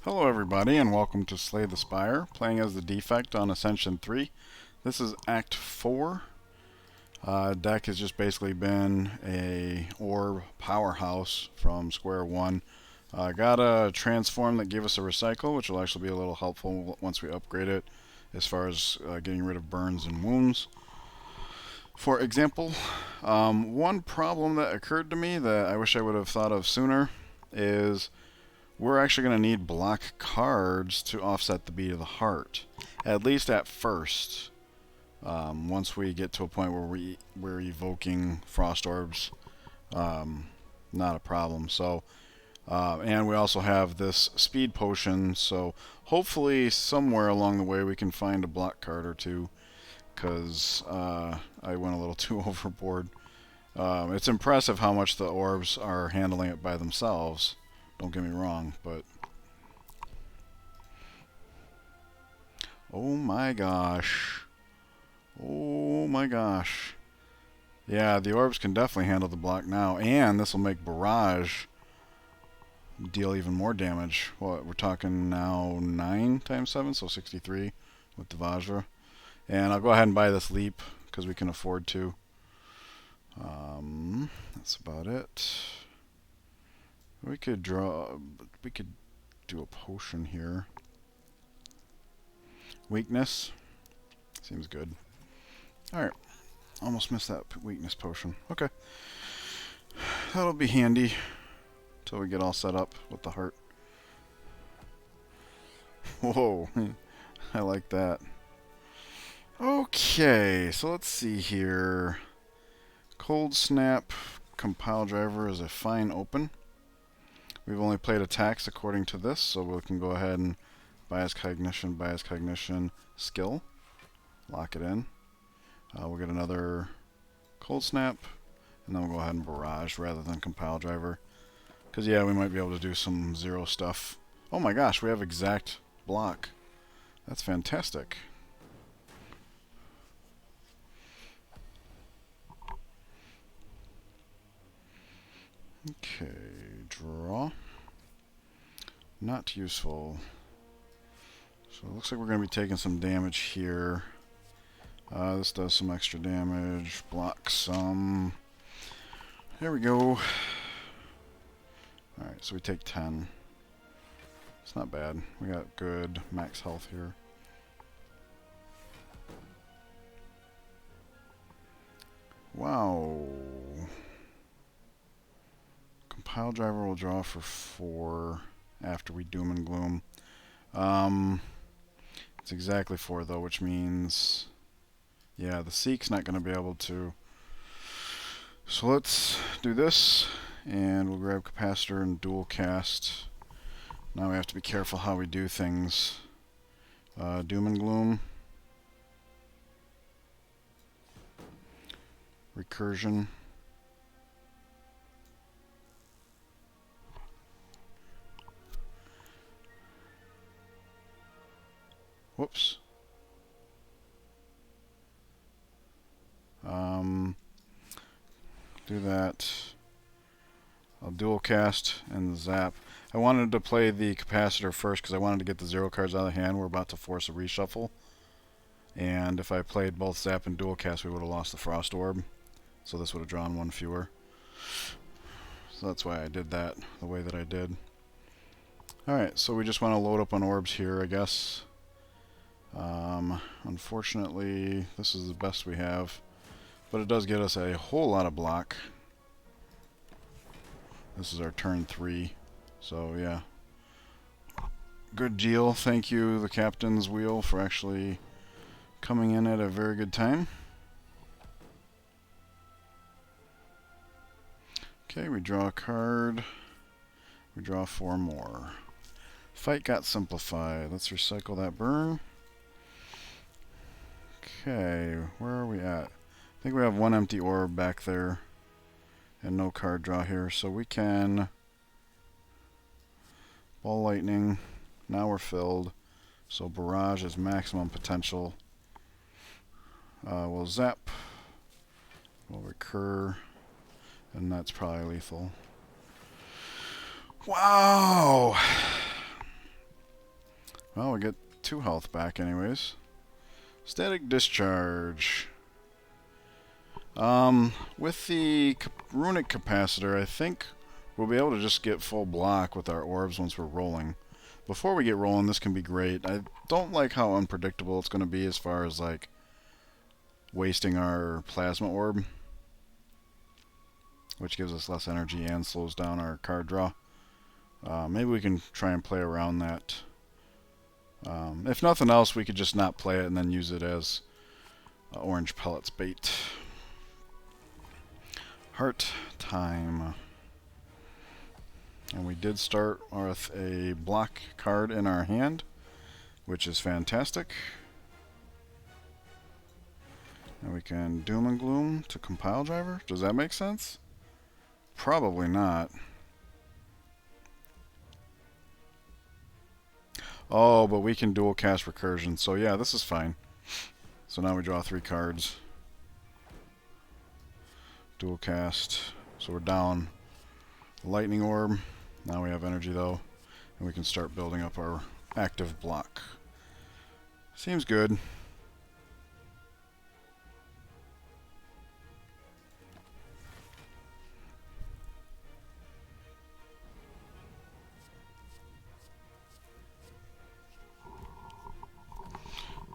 Hello everybody and welcome to Slay the Spire, playing as the Defect on Ascension 3. This is Act 4. Deck has just basically been a orb powerhouse from square one. Got a transform that gave us a recycle, which will actually be a little helpful once we upgrade it as far as getting rid of burns and wounds. For example, one problem that occurred to me that I wish I would have thought of sooner is we're actually going to need block cards to offset the beat of the heart, at least at first. Once we get to a point where we're evoking frost orbs, not a problem. So, and we also have this speed potion, so hopefully somewhere along the way we can find a block card or two, because I went a little too overboard. It's impressive how much the orbs are handling it by themselves. Don't get me wrong, but oh my gosh. Oh my gosh. Yeah, the orbs can definitely handle the block now, and this will make Barrage deal even more damage. What, we're talking now 9 times 7, so 63 with the Vajra. And I'll go ahead and buy this leap because we can afford to. That's about it. We could do a potion here. Weakness. Seems good. Alright. Almost missed that weakness potion. Okay. That'll be handy until we get all set up with the heart. Whoa. I like that. Okay, so let's see here. Cold Snap Compile Driver is a fine open. We've only played attacks according to this, so we can go ahead and bias cognition, skill. Lock it in. We'll get another cold snap, and then we'll go ahead and barrage rather than compile driver. Because, yeah, we might be able to do some zero stuff. Oh my gosh, we have exact block. That's fantastic. Okay, draw. Not useful. So it looks like we're going to be taking some damage here. This does some extra damage. Block some. There we go. Alright, so we take 10. It's not bad. We got good max health here. Wow. Compile driver will draw for 4 after we doom and gloom. It's exactly 4 though, which means, yeah, the Seek's not going to be able to. So let's do this, and we'll grab capacitor and dual cast. Now we have to be careful how we do things. Doom and gloom. Recursion. Whoops. Do that. I'll dual cast and zap. I wanted to play the capacitor first because I wanted to get the 0 cards out of the hand. We're about to force a reshuffle. And if I played both zap and dual cast, we would have lost the frost orb. So this would have drawn 1 fewer. So that's why I did that the way that I did. Alright, so we just want to load up on orbs here, I guess. Unfortunately, this is the best we have, but it does get us a whole lot of block. This is our turn 3, so yeah. Good deal. Thank you, the captain's wheel, for actually coming in at a very good time. Okay, we draw a card. We draw 4 more. Fight got simplified. Let's recycle that burn. Okay, where are we at? I think we have 1 empty orb back there and no card draw here, so we can ball lightning. Now we're filled, so barrage is maximum potential. We'll zap, we'll recur, and that's probably lethal. Wow! Well, we get 2 health back anyways. Static discharge. With the runic capacitor, I think we'll be able to just get full block with our orbs once we're rolling. Before we get rolling, this can be great. I don't like how unpredictable it's going to be as far as like wasting our plasma orb, which gives us less energy and slows down our card draw. Maybe we can try and play around that. If nothing else, we could just not play it and then use it as orange pellets bait. Heart time. And we did start with a block card in our hand, which is fantastic. And we can doom and gloom to compile driver. Does that make sense? Probably not. Oh, but we can dual cast recursion. So yeah, this is fine. So now we draw 3 cards. Dual cast. So we're down lightning orb. Now we have energy though, and we can start building up our active block. Seems good.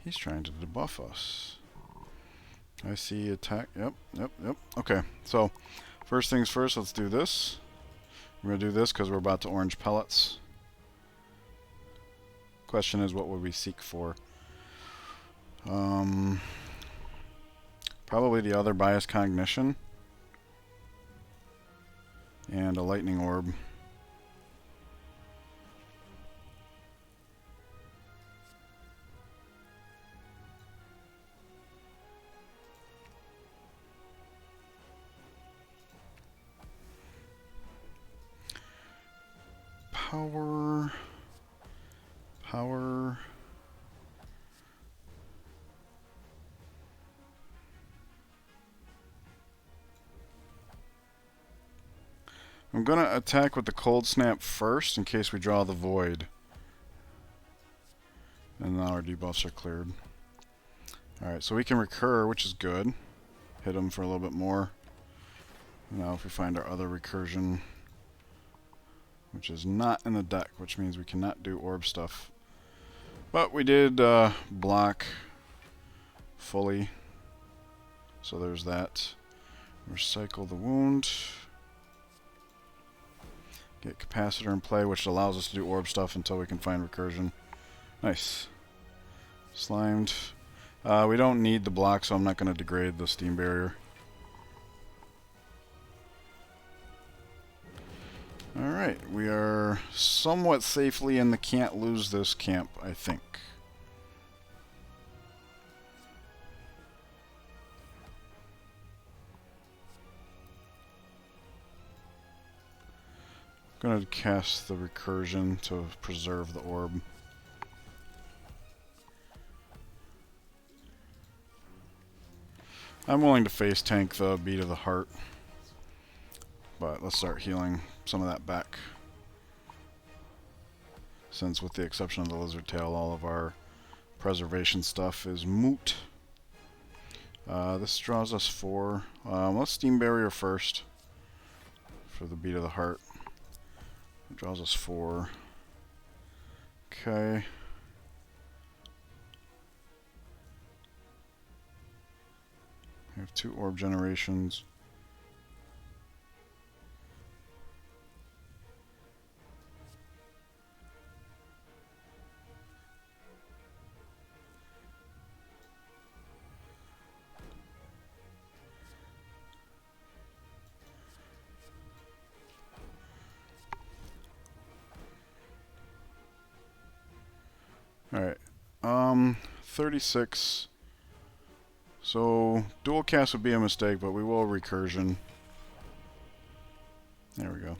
He's trying to debuff us. I see attack. Yep. Okay, so first things first, let's do this. We're going to do this because we're about to orange pellets. Question is, what would we seek for? Probably the other bias cognition. And a lightning orb. Power. I'm going to attack with the cold snap first in case we draw the void. And now our debuffs are cleared. Alright, so we can recur, which is good. Hit them for a little bit more. Now if we find our other recursion, which is not in the deck, which means we cannot do orb stuff. But we did block fully, so there's that. Recycle the wound. Get capacitor in play, which allows us to do orb stuff until we can find recursion. Nice. Slimed. We don't need the block, so I'm not going to degrade the steam barrier. Alright, we are somewhat safely in the can't lose this camp, I think. I'm going to cast the recursion to preserve the orb. I'm willing to face tank the beat of the heart, but let's start healing some of that back. Since with the exception of the lizard tail, all of our preservation stuff is moot. This draws us 4. Let's steam barrier first for the beat of the heart. It draws us 4. Okay. We have 2 orb generations. Alright, 36. So, dual cast would be a mistake, but we will recursion. There we go.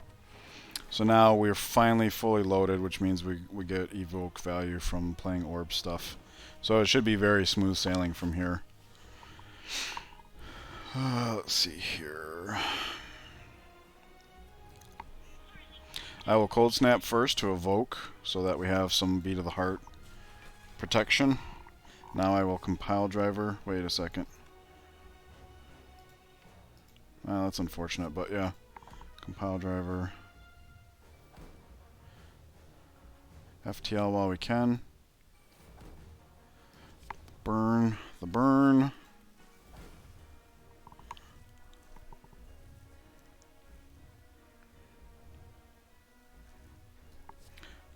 So now we're finally fully loaded, which means we get evoke value from playing orb stuff. So it should be very smooth sailing from here. Let's see here. I will cold snap first to evoke, so that we have some beat of the heart protection. Now I will compile driver. Wait a second. Well, that's unfortunate, but yeah. Compile driver. FTL while we can. Burn the burn.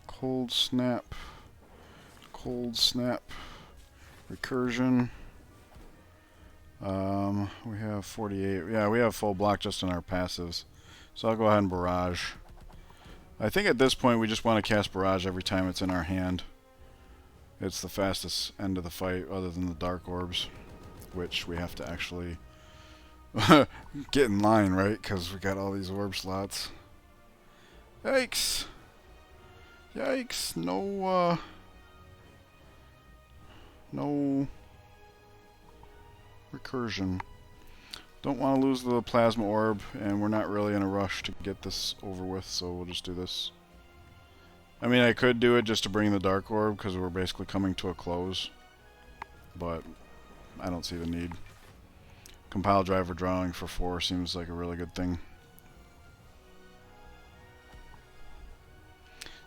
Cold snap. Cold snap. Recursion. We have 48. Yeah, we have full block just in our passives. So I'll go ahead and barrage. I think at this point we just want to cast barrage every time it's in our hand. It's the fastest end of the fight other than the dark orbs, which we have to actually get in line, right? Because we got all these orb slots. Yikes! Yikes! No, no recursion. Don't want to lose the plasma orb, and we're not really in a rush to get this over with, so we'll just do this. I mean, I could do it just to bring the dark orb, because we're basically coming to a close, but I don't see the need. Compile driver drawing for 4 seems like a really good thing.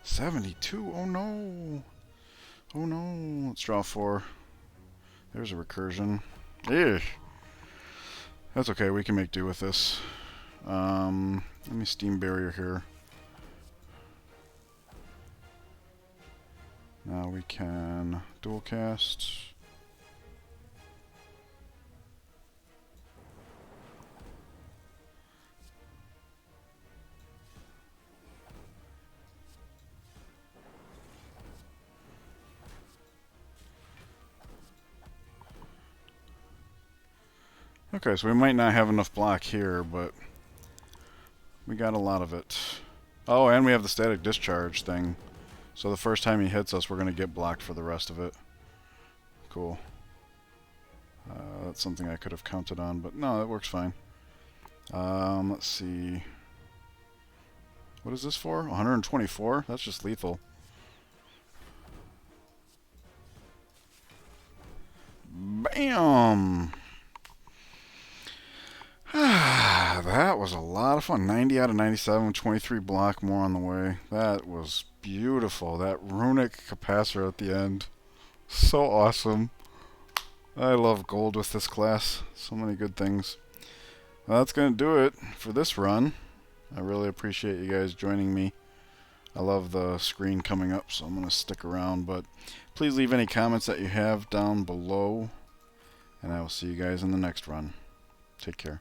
72, oh no! Oh no, let's draw 4. There's a recursion. Eesh. That's okay, we can make do with this. Let me steam barrier here. Now we can dual cast. Okay, so we might not have enough block here, but we got a lot of it. Oh, and we have the static discharge thing. So the first time he hits us, we're going to get blocked for the rest of it. Cool. That's something I could have counted on, but no, that works fine. Let's see. What is this for? 124? That's just lethal. Bam! That was a lot of fun. 90 out of 97, 23 block more on the way. That was beautiful. That runic capacitor at the end. So awesome. I love gold with this class. So many good things. Well, that's going to do it for this run. I really appreciate you guys joining me. I love the screen coming up, so I'm going to stick around. But please leave any comments that you have down below. And I will see you guys in the next run. Take care.